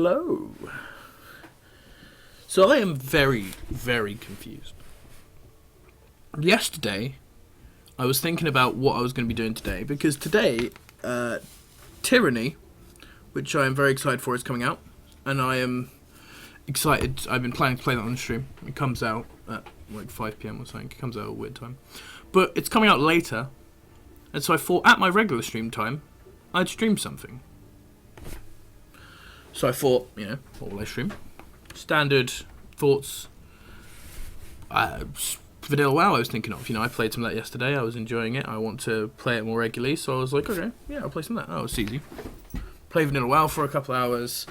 Hello. So I am very, very confused. Yesterday, I was thinking about what I was going to be doing today, because today, Tyranny, which I am very excited for, is coming out, and I am excited. I've been planning to play that on the stream. It comes out at like 5 PM or something. It comes out at a weird time. But it's coming out later, and so I thought at my regular stream time, I'd stream something. So I thought, what will I stream? Standard thoughts. Vanilla WoW I was thinking of. I played some of that yesterday. I was enjoying it. I want to play it more regularly, so I was like, okay, yeah, I'll play some of that. Oh, it's easy. Play Vanilla WoW for a couple of hours,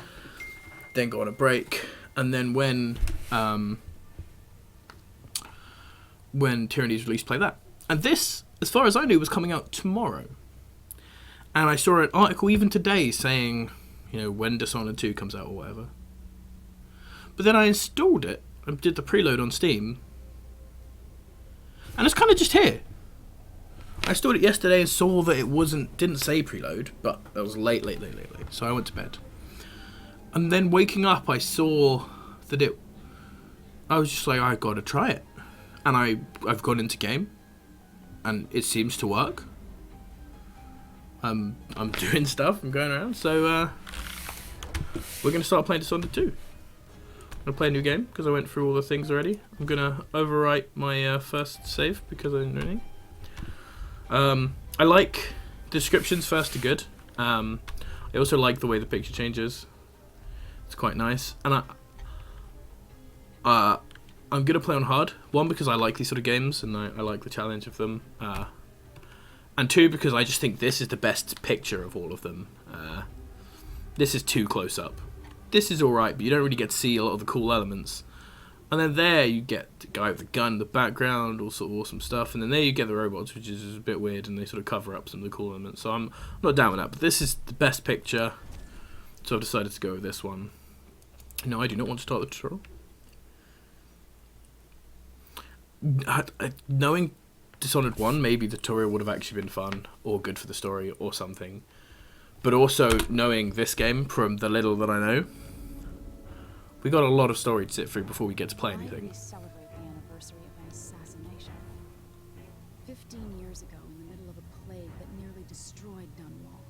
then go on a break, and then when Tyranny's released, play that. And this, as far as I knew, was coming out tomorrow. And I saw an article even today saying, when Dishonored 2 comes out or whatever. But then I installed it and did the preload on Steam, and it's kind of just here. I installed it yesterday and saw that it didn't say preload, but it was late. So I went to bed. And then waking up, I saw that I was just like, I gotta try it. And I've gone into game, and it seems to work. I'm doing stuff, I'm going around, so we're going to start playing Dishonored 2. I'm going to play a new game, because I went through all the things already. I'm going to overwrite my first save, because I didn't do anything. I like descriptions first are good. I also like the way the picture changes. It's quite nice. And I'm going to play on hard. One, because I like these sort of games, and I like the challenge of them. And two, because I just think this is the best picture of all of them. This is too close up. This is alright, but you don't really get to see a lot of the cool elements. And then there you get the guy with the gun in the background, all sort of awesome stuff. And then there you get the robots, which is a bit weird, and they sort of cover up some of the cool elements. So I'm not down with that, but this is the best picture. So I've decided to go with this one. No, I do not want to start the tutorial. Knowing Dishonored 1, maybe the tutorial would have actually been fun, or good for the story, or something. But also, knowing this game, from the little that I know, we got a lot of story to sit through before we get to play anything. We celebrate the anniversary of an assassination. 15 years ago, in the middle of a plague that nearly destroyed Dunwall,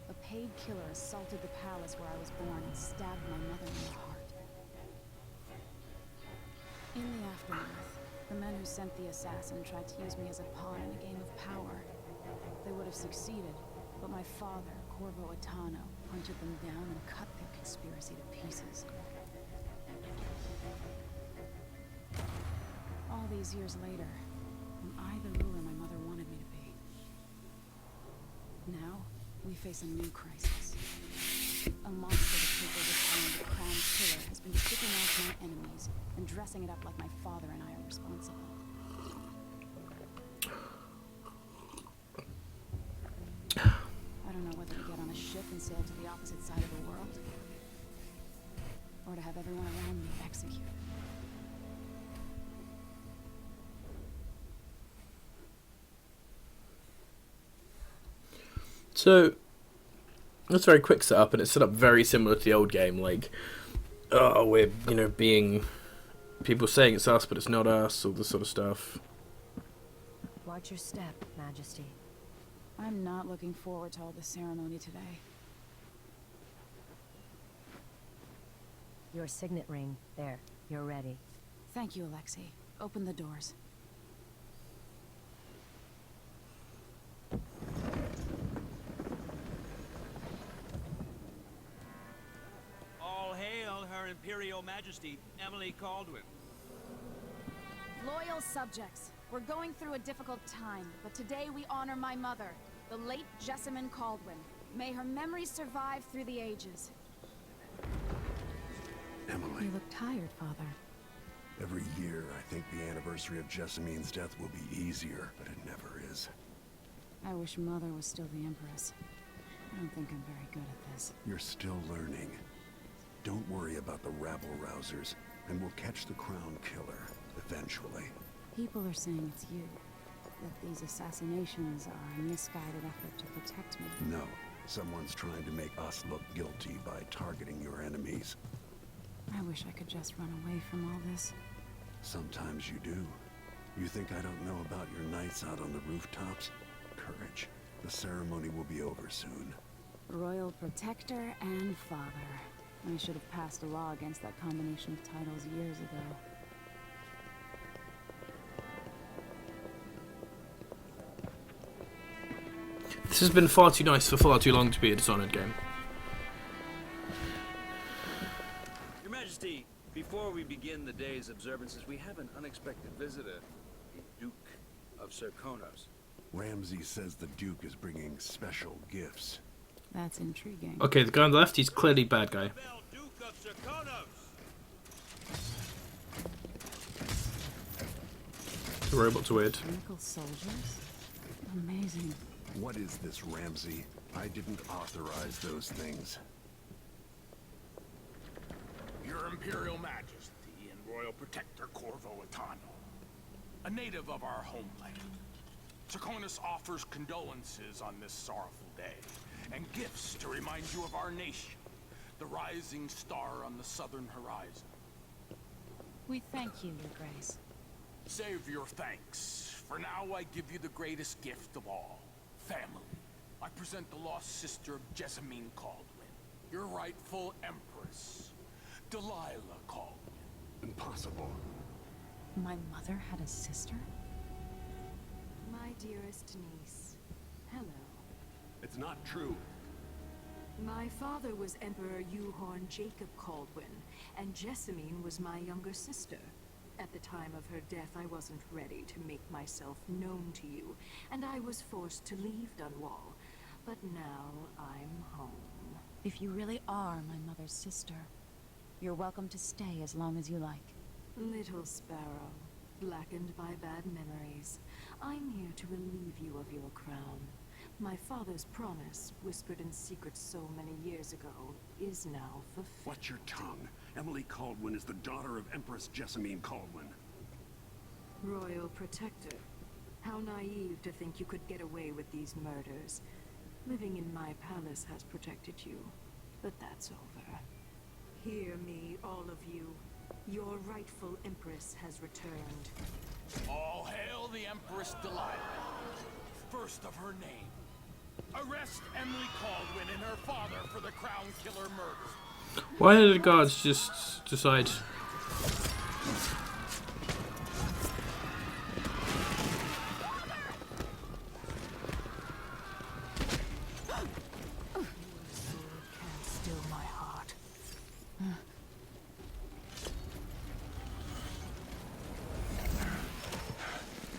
a paid killer assaulted the palace where I was born and stabbed my mother in the heart. In the aftermath, the men who sent the assassin tried to use me as a pawn in a game of power. They would have succeeded, but my father, Corvo Atano, hunted them down and cut their conspiracy to pieces. All these years later, am I the ruler my mother wanted me to be? Now, we face a new crisis. A monster the people behind the crowned killer has been picking off my enemies and dressing it up like my father and I are responsible. I don't know whether to get on a ship and sail to the opposite side of the world, or to have everyone around me executed. So, that's a very quick setup, and it's set up very similar to the old game, like, we're, being, people saying it's us, but it's not us, all this sort of stuff. Watch your step, Majesty. I'm not looking forward to all the ceremony today. Your signet ring. There. You're ready. Thank you, Alexei. Open the doors. All hail Her Imperial Majesty, Emily Caldwin. Loyal subjects, we're going through a difficult time, but today we honor my mother, the late Jessamine Caldwin. May her memory survive through the ages. Emily, You look tired, Father. every year I think the anniversary of Jessamine's death will be easier, but it never is. I wish Mother was still the Empress. I don't think I'm very good at this. You're still learning. Don't worry about the rabble-rousers, and we'll catch the crown killer, eventually. People are saying it's you. That these assassinations are a misguided effort to protect me. No, Someone's trying to make us look guilty by targeting your enemies. I wish I could just run away from all this. Sometimes you do. You think I don't know about your nights out on the rooftops? Courage. The ceremony will be over soon. Royal Protector and Father. I should have passed a law against that combination of titles years ago. This has been far too nice for far too long to be a Dishonored game. Your Majesty, before we begin the day's observances, we have an unexpected visitor, the Duke of Serkonos. Ramsey says the Duke is bringing special gifts. That's intriguing. Okay, the guy on the left, he's clearly bad guy. Bell, Duke of Serkonos! The robots are weird. Mechanical soldiers? Amazing. What is this, Ramsey? I didn't authorize those things. Your Imperial Majesty and Royal Protector Corvo Attano, a native of our homeland. Serkonos offers condolences on this sorrowful day, and gifts to remind you of our nation, the rising star on the southern horizon. We thank you, Your Grace. Save your thanks. For now, I give you the greatest gift of all, family. I present the lost sister of Jessamine Caldwin, your rightful empress, Delilah Caldwin. Impossible. My mother had a sister? My dearest niece, hello. It's not true. My father was Emperor Euhorn Jacob Caldwin, and Jessamine was my younger sister. At the time of her death, I wasn't ready to make myself known to you, and I was forced to leave Dunwall. But now I'm home. If you really are my mother's sister, you're welcome to stay as long as you like. Little sparrow, blackened by bad memories, I'm here to relieve you of your crown. My father's promise, whispered in secret so many years ago, is now fulfilled. Watch your tongue. Emily Caldwin is the daughter of Empress Jessamine Caldwin. Royal Protector, how naive to think you could get away with these murders. Living in my palace has protected you, but that's over. Hear me, all of you. Your rightful Empress has returned. All hail the Empress Delilah, first of her name. Arrest Emily Caldwin and her father for the Crown Killer murder. Why did the guards just decide? Can't still my heart.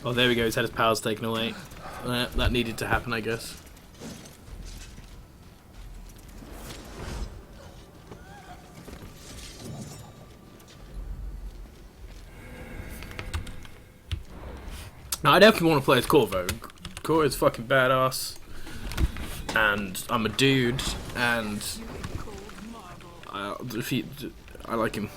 Oh, there we go. He's had his powers taken away. That needed to happen, I guess. Now, I definitely want to play as Corvo. Corvo's fucking badass. And I'm a dude. And I like him.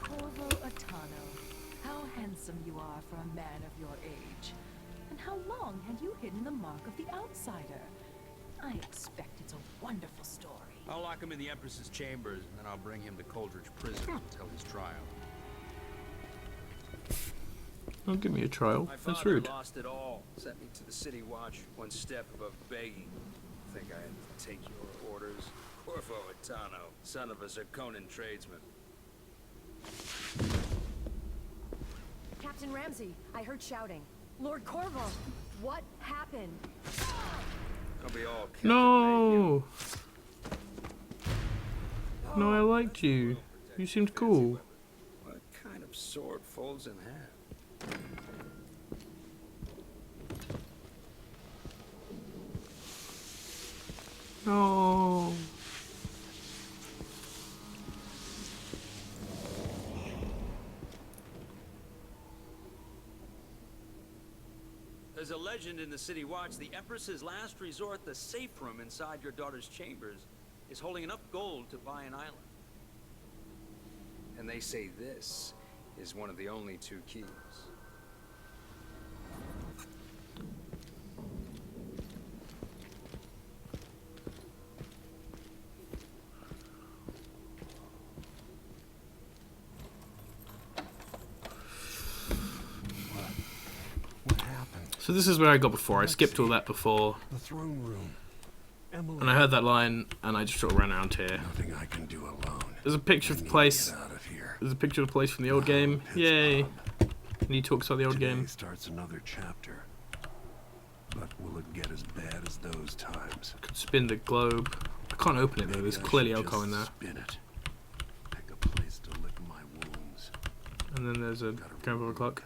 Corvo Attano, how handsome you are for a man of your age. And how long had you hidden the mark of the outsider? I expect it's a wonderful story. I'll lock him in the Empress's chambers, and then I'll bring him to Coldridge Prison until his trial. Don't give me a trial. My That's father rude. lost it all. Sent me to the city watch, one step above begging. Think I had to take your orders? Corvo Attano, son of a Zirconan tradesman. Captain Ramsey, I heard shouting. Lord Corvo, what happened? I'll be all kept No! No, I liked you. You seemed cool. What kind of sword folds in half? No. There's a legend in the City Watch. The Empress's last resort, the safe room inside your daughter's chambers, is holding enough gold to buy an island. And they say this is one of the only two keys. So this is where I got before. I skipped all that before, The throne room. Emily. and I heard that line, and I just sort of ran around here. Nothing I can do alone. There's a picture I of the need to place. get out of here. There's a picture of the place from the old Oh, game. it's Yay! Bob. And he talks about the old Today game. starts another chapter. But will it get as bad as those times? Could spin the globe. I can't open it though. There's Maybe I clearly should alcohol in there. just spin it. Pick a place to lick my wounds. And then there's a grandfather clock.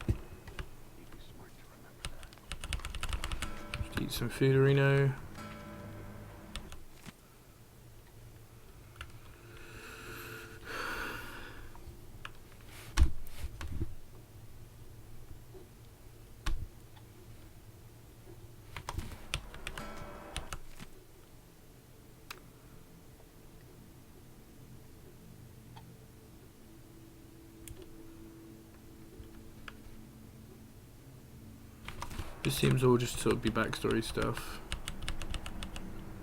You'd be smart to remember that. Just eat some food, Reno. This seems all just sort of be backstory stuff.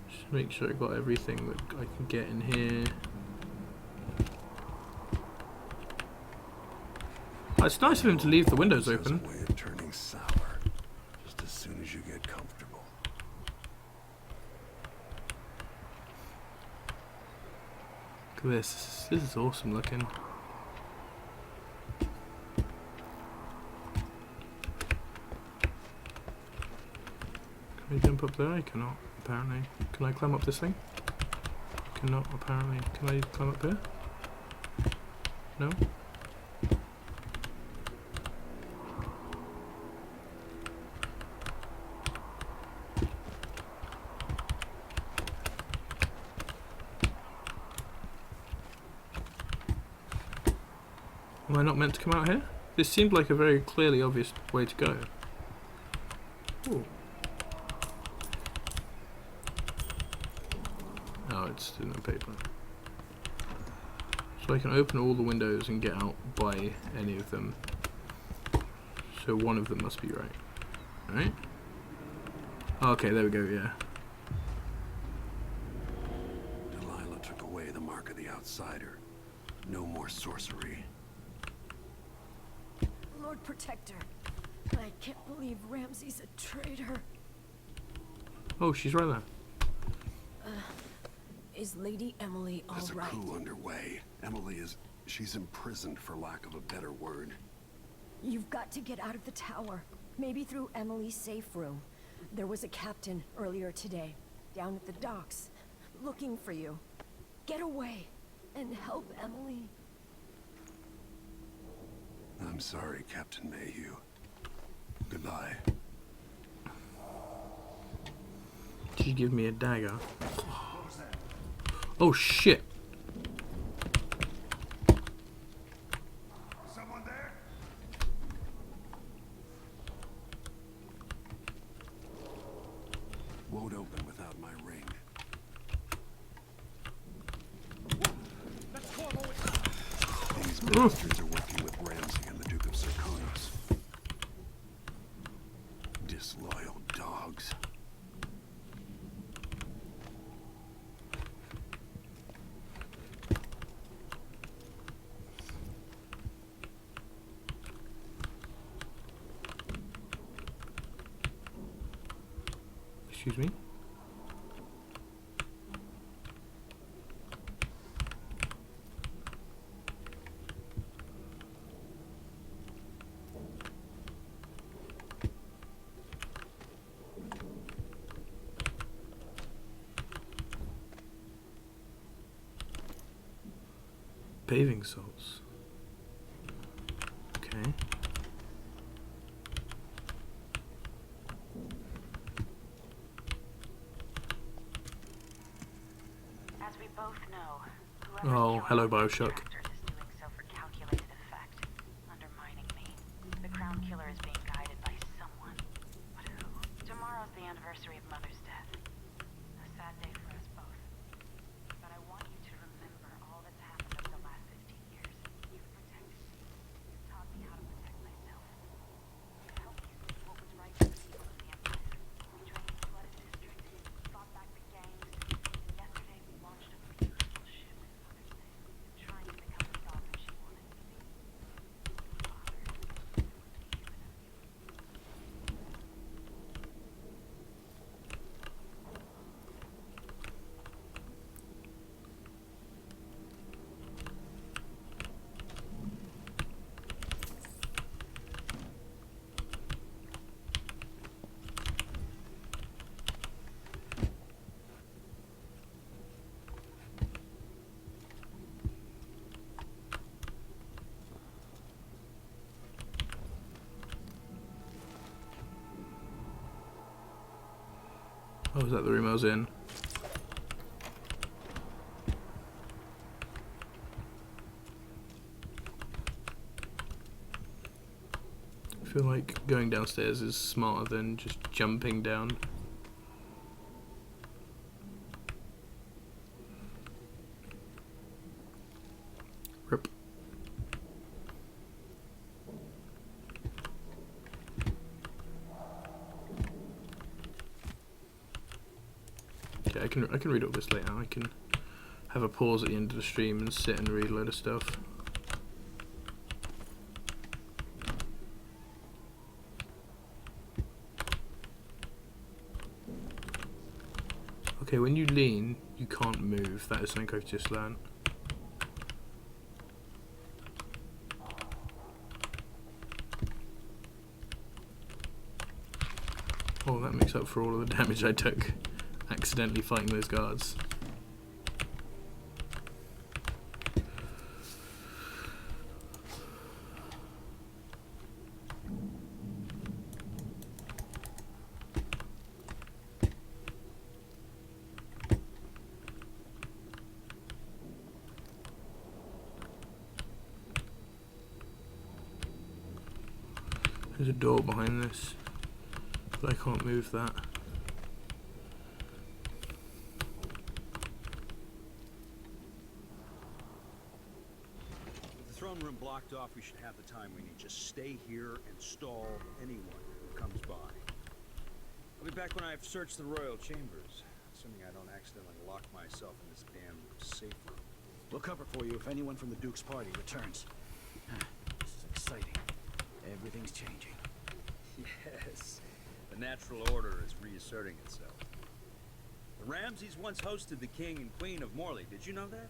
Just make sure I got everything that I can get in here. Oh, it's nice of him to leave the windows This has open. a way of turning sour just as soon as you get comfortable. Look at this. This is awesome looking. Can I jump up there? I cannot, apparently. Can I climb up this thing? Cannot, apparently. Can I climb up here? No? Am I not meant to come out here? This seemed like a very clearly obvious way to go. Ooh. Oh, it's in the paper. So I can open all the windows and get out by any of them. So one of them must be right. Right? Okay, there we go, yeah. Delilah took away the mark of the outsider. No more sorcery. Lord Protector, I can't believe Ramsay's a traitor. Oh, she's right there. Is Lady Emily all There's a right? coup underway. Emily is... she's imprisoned, for lack of a better word. You've got to get out of the tower. Maybe through Emily's safe room. There was a captain earlier today, down at the docks, looking for you. Get away and help Emily. I'm sorry, Captain Mayhew. Goodbye. Did you give me a dagger? Oh shit! Someone there? Won't open without my ring. These bastards are working with Ramsay and the Duke of Serkonos. Disloyal dogs. Excuse me? Paving salts. Okay. As we both know, whoever Oh, hello, joined Bioshock. the Extractors is doing so for calculated effect, undermining me. The Crown Killer is being guided by someone. But who? Tomorrow's the anniversary of Mother's death. A sad day for us both. But I want you to remember all that's happened over the last 15 years. You've protected me. You've taught me how to protect myself. You've helped me see what was right for the people of the Empire. We trained the flooded district, fought back the gangs, and yesterday we launched a beautiful ship in Mother's name, trying to become the daughter she wanted to be. Oh, is that the room I was in? I feel like going downstairs is smarter than just jumping down. Rip. Okay, I can read all this later. I can have a pause at the end of the stream and sit and read a load of stuff. Okay, when you lean, you can't move. That is something I've just learned. Oh, that makes up for all of the damage I took accidentally fighting those guards. There's a door behind this, but I can't move that. With the throne room blocked off, we should have the time we need. Just stay here and stall anyone who comes by. I'll be back when I've searched the royal chambers, assuming I don't accidentally lock myself in this damn safe room. We'll cover for you if anyone from the Duke's party returns. This is exciting. Everything's changing. Yes, the natural order is reasserting itself. The Ramseys once hosted the king and queen of Morley. Did you know that?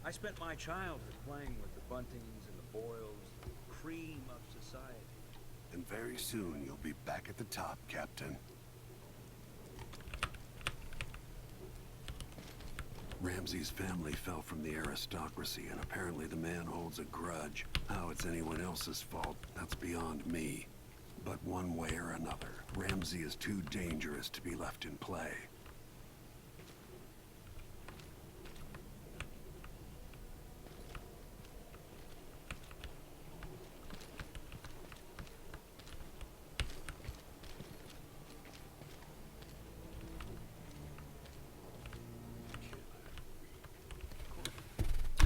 I spent my childhood playing with the Buntings and the Boyles, the cream of society. And very soon you'll be back at the top, Captain. Ramsey's family fell from the aristocracy, and apparently the man holds a grudge. How it's anyone else's fault, that's beyond me. But one way or another, Ramsey is too dangerous to be left in play.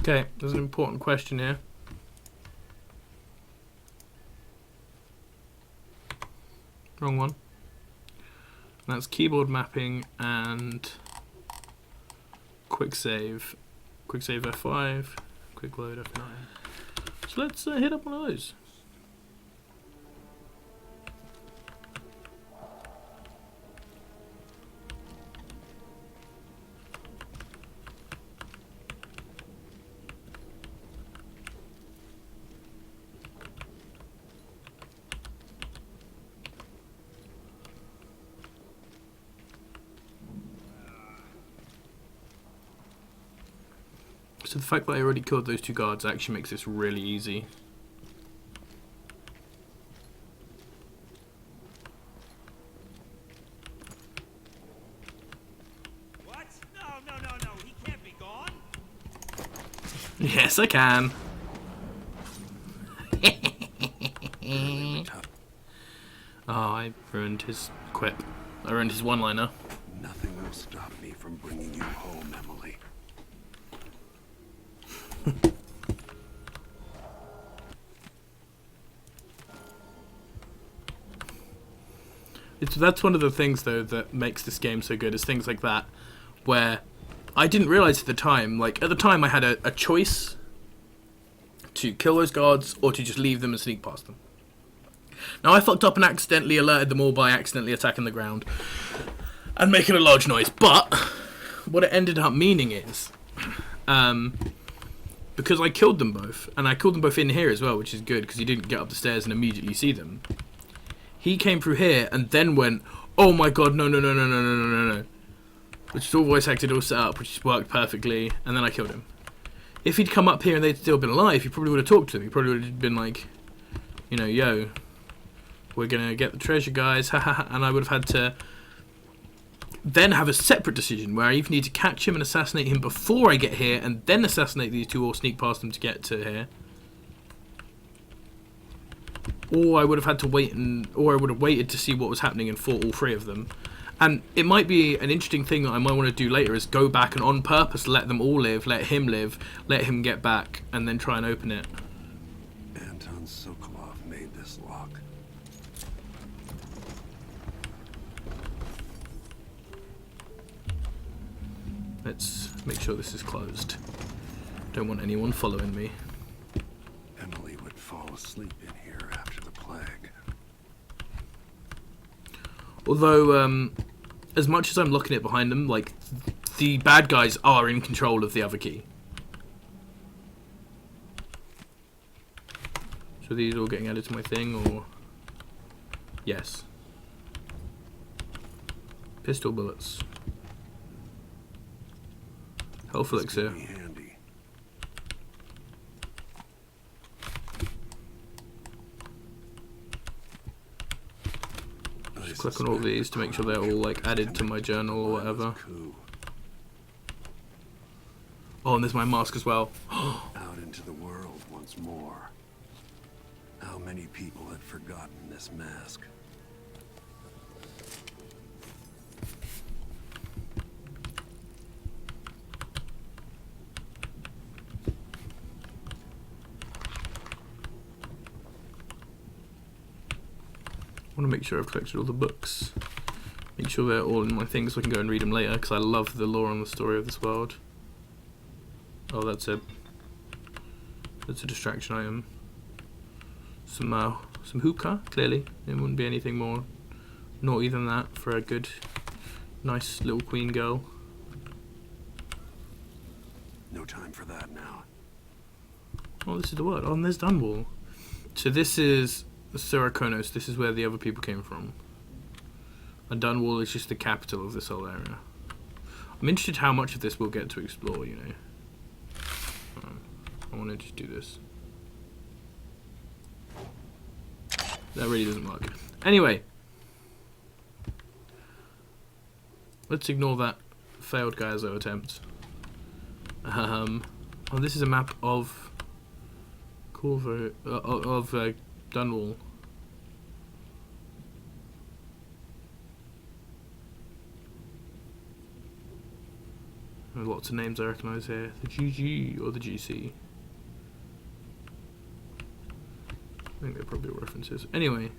Okay, there's an important question here. Wrong one. That's keyboard mapping and quick save. Quick save F5, quick load F9. So let's hit up one of those. So the fact that I already killed those two guards actually makes this really easy. What? No, he can't be gone. Yes, I can. Oh, I ruined his quip. I ruined his one-liner. Nothing will stop me from bringing you home, Emily. That's one of the things, though, that makes this game so good, is things like that, where I didn't realize at the time, like, at the time I had a choice to kill those guards or to just leave them and sneak past them. Now, I fucked up and accidentally alerted them all by accidentally attacking the ground and making a large noise, but what it ended up meaning is, because I killed them both, and I killed them both in here as well, which is good, because he didn't get up the stairs and immediately see them. He came through here and then went, oh my god, no. Which is all voice acted, all set up, which worked perfectly, and then I killed him. If he'd come up here and they'd still been alive, he probably would have talked to them. He probably would have been like, you know, yo, we're gonna get the treasure, guys, haha, and I would have had to then have a separate decision where I even need to catch him and assassinate him before I get here, and then assassinate these two or sneak past them to get to here. Or I would have had to wait, or I would have waited to see what was happening and fought all three of them. And it might be an interesting thing that I might want to do later, is go back and on purpose let them all live, let him get back, and then try and open it. Anton Sokolov made this lock. Let's make sure this is closed. Don't want anyone following me. Emily would fall asleep in here after the plague. Although, as much as I'm looking at it behind them, like, the bad guys are in control of the other key. So these all getting added to my thing, or... Yes. Pistol bullets. Health elixir. Be handy. Just click on all these to make sure they're all like added to my journal or whatever. Oh, and there's my mask as well. Out into the world once more. How many people had forgotten this mask? I want to make sure I've collected all the books. Make sure they're all in my thing so I can go and read them later, because I love the lore and the story of this world. Oh, that's a distraction item. Some hookah, clearly. It wouldn't be anything more naughty than that for a good, nice little queen girl. No time for that now. Oh, this is the word. Oh, and there's Dunwall. So this is Syracuse. This is where the other people came from. And Dunwall is just the capital of this whole area. I'm interested how much of this we'll get to explore, you know. I want to just do this. That really doesn't work. Anyway. Let's ignore that failed Gaizo attempt. Oh, this is a map of Corvo, of Dunwall. Lots of names I recognise here. The GG or the GC. I think they're probably references. Anyway.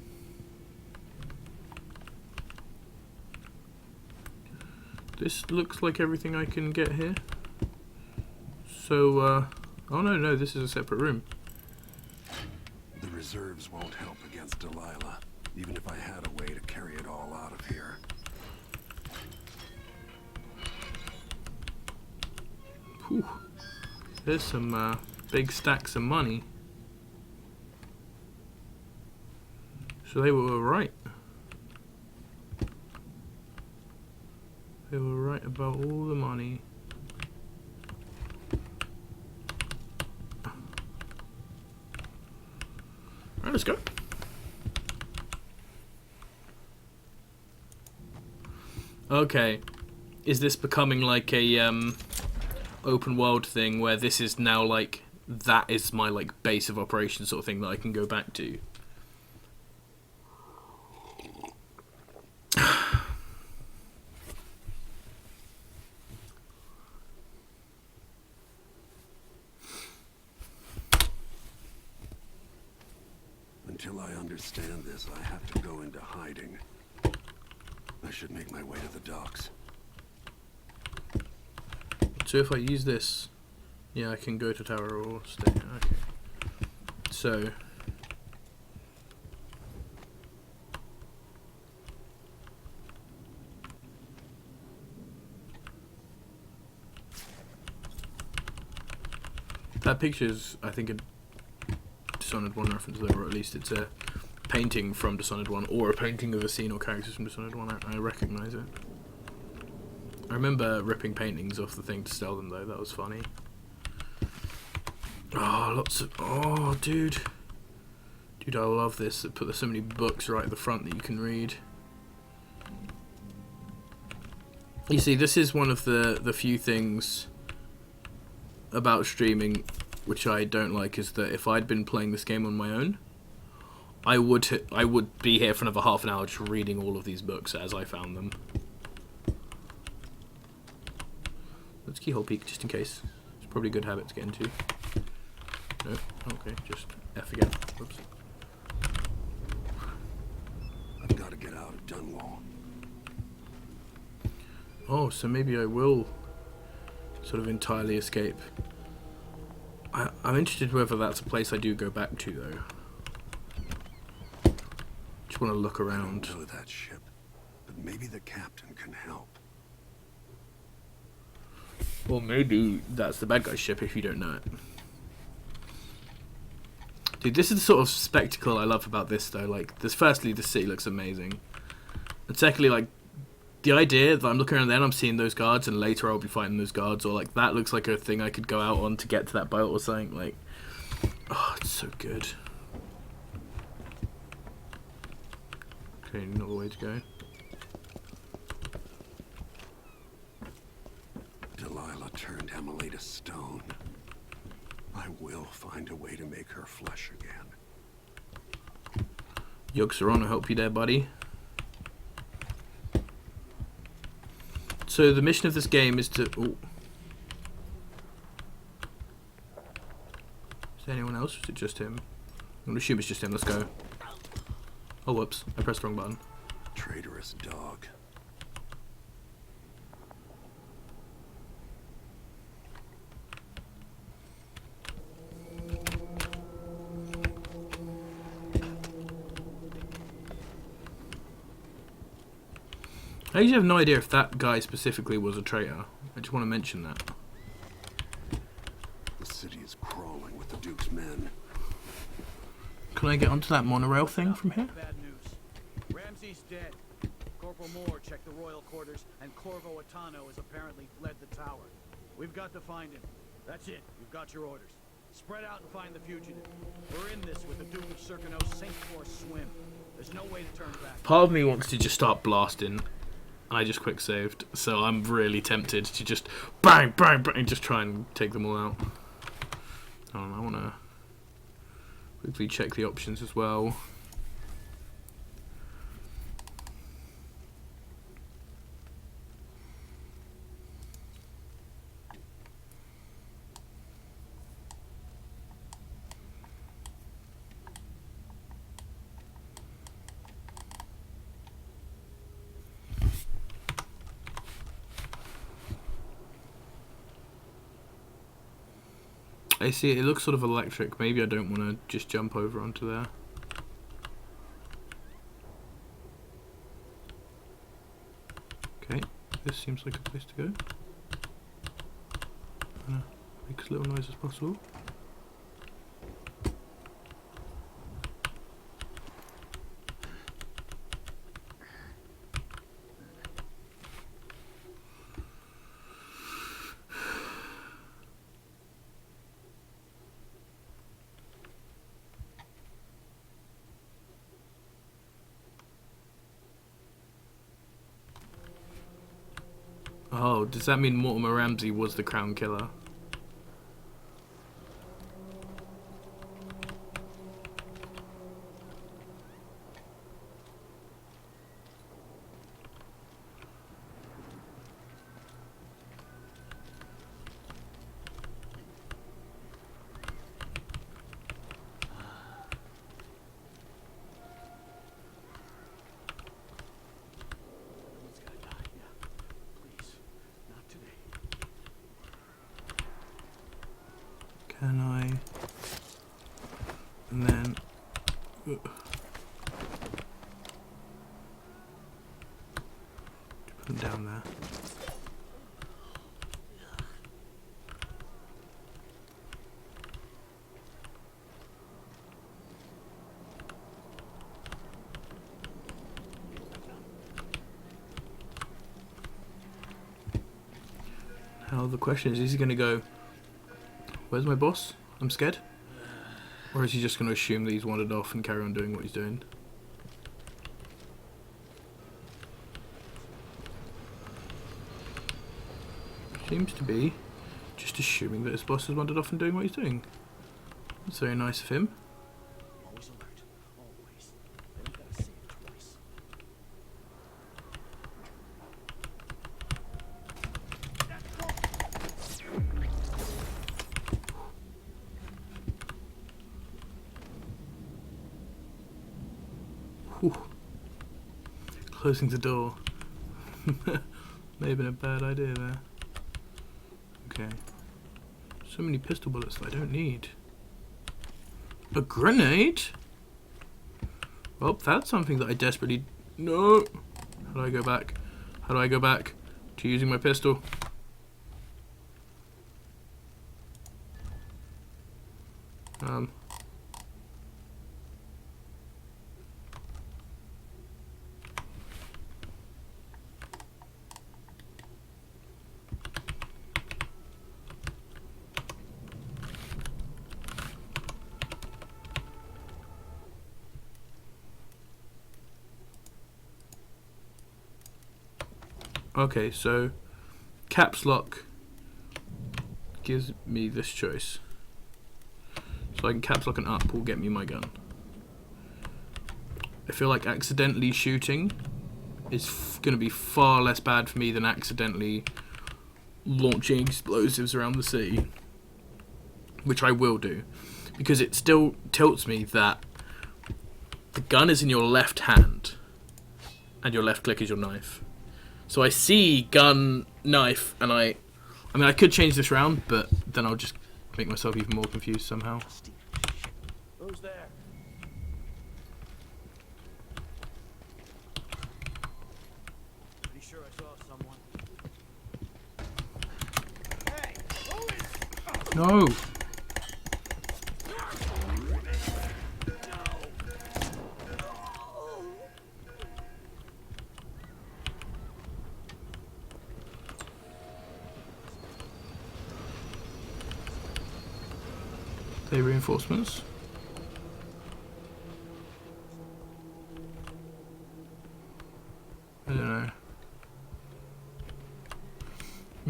This looks like everything I can get here. So, oh no, this is a separate room. The reserves won't help against Delilah, even if I had a way to carry it all out of here. Whew. There's some big stacks of money. So they were right. They were right about all the money. Alright, let's go. Okay. Is this becoming like a open world thing where this is now like that is my like base of operations sort of thing that I can go back to? Until I understand this, I have to go into hiding. I should make my way to the docks. So if I use this, yeah, I can go to tower or stay. Okay. So that picture is, I think, a Dishonored 1 reference, though, or at least it's a painting from Dishonored 1, or a painting of a scene or characters from Dishonored 1. I recognise it. I remember ripping paintings off the thing to sell them, though. That was funny. Oh, lots of... Oh, dude. Dude, I love this. They put so many books right at the front that you can read. You see, this is one of the few things about streaming which I don't like, is that if I'd been playing this game on my own, I would be here for another half an hour just reading all of these books as I found them. Let's keyhole peek just in case. It's probably a good habit to get into. No, okay, just F again. Whoops. I've got to get out of Dunwall. Oh, so maybe I will sort of entirely escape. I'm interested whether that's a place I do go back to, though. Just want to look around. I don't know that ship, but maybe the captain can help. Well, maybe that's the bad guy's ship if you don't know it. Dude, this is the sort of spectacle I love about this, though. Like, firstly, the city looks amazing. And secondly, like, the idea that I'm looking around there and I'm seeing those guards and later I'll be fighting those guards, or like, that looks like a thing I could go out on to get to that boat or something. Like, oh, it's so good. Okay, another way to go. Delilah turned Emily to stone. I will find a way to make her flesh again. Yokes are on, I help you there, buddy. So the mission of this game is to... Ooh. Is there anyone else, or is it just him? I'm gonna assume it's just him, let's go. Oh, whoops, I pressed the wrong button. Traitorous dog. I actually have no idea if that guy specifically was a traitor. I just want to mention that. The city is crawling with the Duke's men. Can I get onto that monorail thing from here? Bad news. Ramsey's dead. Corporal Moore checked the royal quarters, and Corvo Attano has apparently fled the tower. We've got to find him. That's it. You've got your orders. Spread out and find the fugitive. We're in this with the Duke of Circano sink or swim. There's no way to turn back. Part of me wants to just start blasting. I just quick saved, so I'm really tempted to just bang, bang, bang, and just try and take them all out. I want to quickly check the options as well. I see it looks sort of electric. Maybe I don't want to just jump over onto there. Okay, this seems like a place to go. Make as little noise as possible. Oh, does that mean Mortimer Ramsey was the Crown Killer? Can I? And then... Put them down there. Now the question is he going to go, where's my boss? I'm scared? Or is he just going to assume that he's wandered off and carry on doing what he's doing? seems to be just assuming that his boss has wandered off and doing what he's doing. That's very nice of him. Always alert. Always. They don't gotta say it twice. Whew. Closing the door. May have been a bad idea there. Okay. So many pistol bullets that I don't need. A grenade? Well, that's something that I desperately... No! How do I go back? How do I go back to using my pistol? Okay, so caps lock gives me this choice. So I can caps lock and up will get me my gun. I feel like accidentally shooting is going to be far less bad for me than accidentally launching explosives around the city, which I will do, because it still tilts me that the gun is in your left hand and your left click is your knife. So I see gun, knife, and I mean, I could change this round, but then I'll just make myself even more confused somehow. Who's there? Pretty sure I saw someone. Hey, who is... No! They reinforcements. I don't know.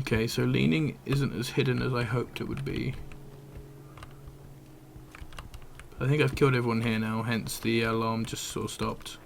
Okay, so leaning isn't as hidden as I hoped it would be. I think I've killed everyone here now, hence the alarm just sort of stopped.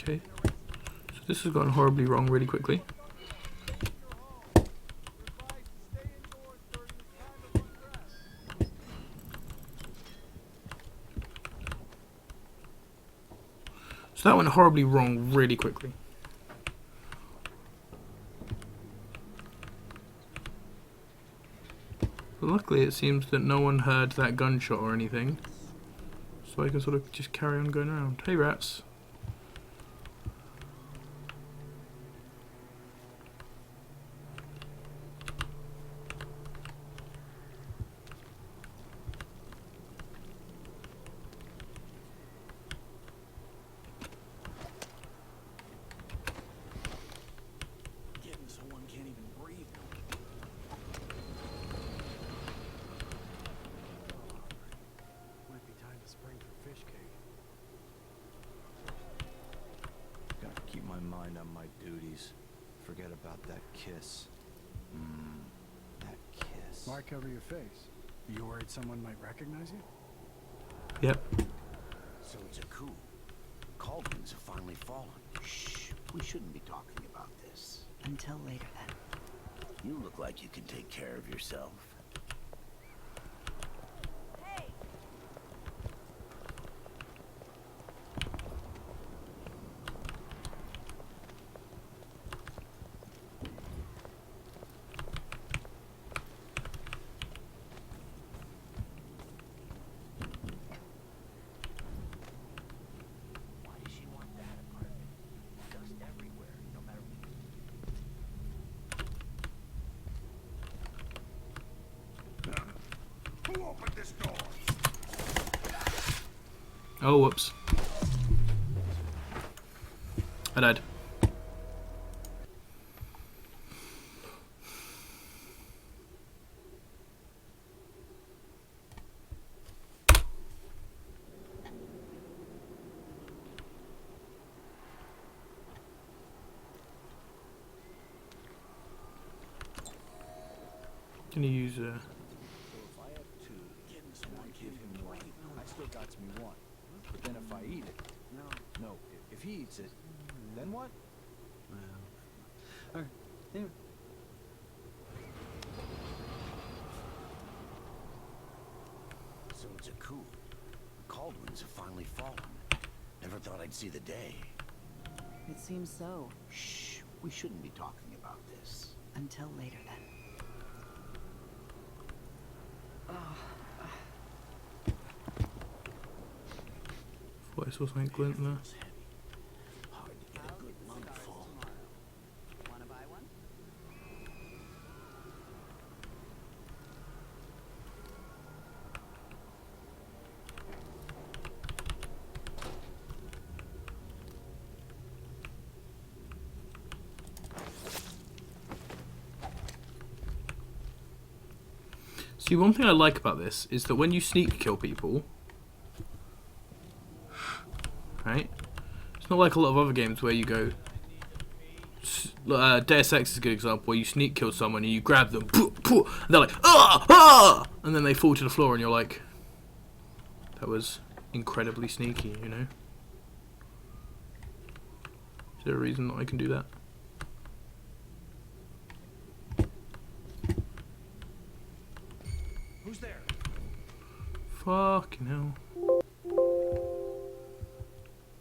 Okay, so this has gone horribly wrong really quickly. So that went horribly wrong really quickly. But luckily it seems that no one heard that gunshot or anything. So I can sort of just carry on going around. Hey rats. Keep my mind on my duties. Forget about that kiss. That kiss. Mark over your face. You worried someone might recognize you? Yep. So it's a coup. Cauldrons have finally fallen. Shh. We shouldn't be talking about this. Until later, then. You look like you can take care of yourself. Oh, whoops. I died. Gonna use So if I have two, I give him one. I still got me one. But then if I eat it, no, if he eats it, then what? Alright, anyway. So it's a coup. The Caldwins have finally fallen. Never thought I'd see the day. It seems so. Shh, we shouldn't be talking about this. Until later, then. Thought I saw something glint there. Hard to get a good mugful. Wanna buy one? See, one thing I like about this is that when you sneak kill people, right? It's not like a lot of other games where you go. Deus Ex is a good example where you sneak kill someone and you grab them, and they're like, ah, ah, and then they fall to the floor, and you're like, that was incredibly sneaky, you know? Is there a reason that I can do that? Who's there? Fucking hell.